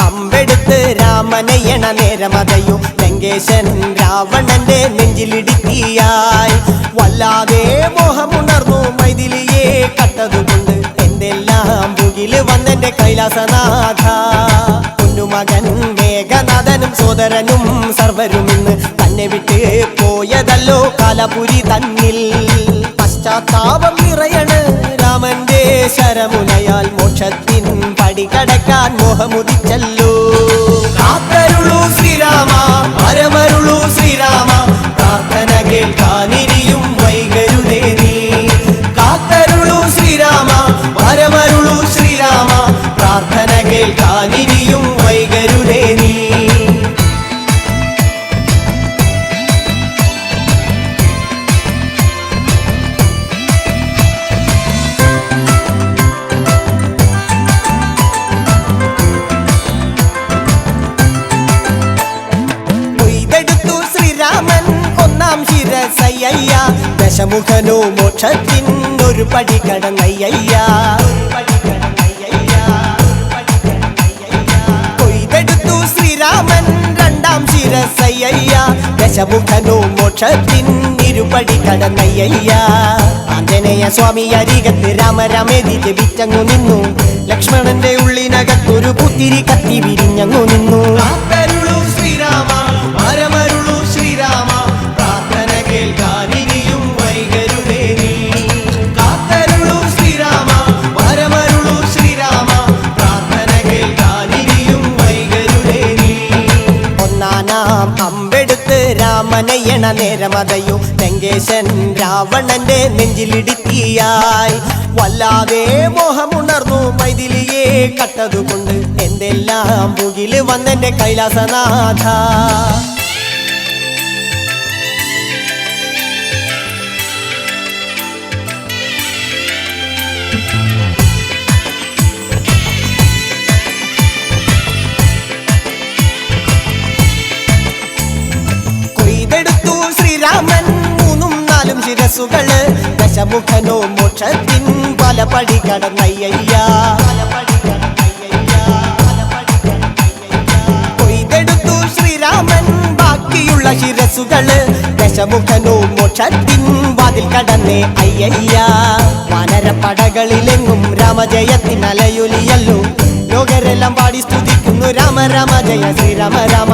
അമ്പെടുത്ത് രാമനയണ നേരമതയോ ലങ്കേശൻ രാവണന്റെ നെഞ്ചിലിടുക്കിയായി വല്ലാതെ മോഹമുണർന്നു മൈഥിലിയെ കട്ടതുകൊണ്ട് എന്തെല്ലാം പുകില് വന്നെന്റെ കൈലാസനാഥ പൊന്നുമകൻ മേഘനാഥനും സോദരനും സർവരും ഇന്ന് തന്നെ വിട്ട് പോയതല്ലോ കാലപുരി തന്നിൽ പശ്ചാത്താപം നിറയണ് രാമന്റെ ശരമുനയാൽ മോക്ഷത്തിൻ പടികടക്കാൻ മോഹമുദിച്ചല്ലോ കാത്തരുളൂ ശ്രീരാമ പരമരുളൂ ശ്രീരാമ പ്രാർത്ഥന കേൾക്കാനിരിയും വൈകരുതേ നീ കാത്തരുളൂ ശ്രീരാമ പരമരുളൂ ശ്രീരാമ പ്രാർത്ഥന കേൾക്കാനിരിയും വൈകരുതേ നീ ശിരസയ്യ ദശമുഖനോ മോക്ഷത്തിനൊരു പടി കടന്നയ്യ കൊയ്തെടുത്തു ശ്രീരാമൻ രണ്ടാം ശിരസയ്യ ദശമുഖനോ മോക്ഷത്തിനിരുപടി കടന്നയ്യ ആഞ്ജനേയ സ്വാമി അരികത്ത് രാമരാമേതി ജപിച്ചങ്ങു നിന്നു ലക്ഷ്മണന്റെ ഉള്ളിനകത്തൊരു പുത്തിരി കത്തി വിരിഞ്ഞങ്ങു നിന്നു ശ്രീരാമ പരമരുളൂ ശ്രീരാമ പ്രാർത്ഥന കേൾക്കാനിരിയും വൈകരുതേ നീ കാത്തരുളൂ ശ്രീരാമ പരമരുളൂ ശ്രീരാമ പ്രാർത്ഥന കേൾക്കാനിരിയും വൈകരുതേ നീ ഒന്നാനാം അമ്പെടുത്ത് രാമനയണ നേരമതയോ ലങ്കേശൻ രാവണന്റെ നെഞ്ചിലിടുക്കിയായി വല്ലാതെ മോഹമുണർന്നു മൈഥിലിയെ കട്ടതുകൊണ്ട് എന്തെല്ലാം പുകില് വന്നെന്റെ കൈലാസനാഥ കൊയ്തെടുത്തു ശ്രീരാമൻ മൂന്നും നാലും ശിരസുകള് ദശമുഖനോ മോക്ഷത്തിൻ പല പടി കടന്നയ്യ കൊയ്തെടുത്തു ശ്രീരാമൻ ബാക്കിയുള്ള ശിരസുകള് ദശമുഖനോ മോക്ഷത്തിൻ വാതിൽ കടന്നേ അയ്യ വാനരപ്പടകളിലെങ്ങും രാമജയത്തിനലയൊലിയല്ലോ ലോകരെല്ലാം പാടി സ്തുതിക്കുന്നു രാമ രാമ ജയ ശ്രീരാമ രാമ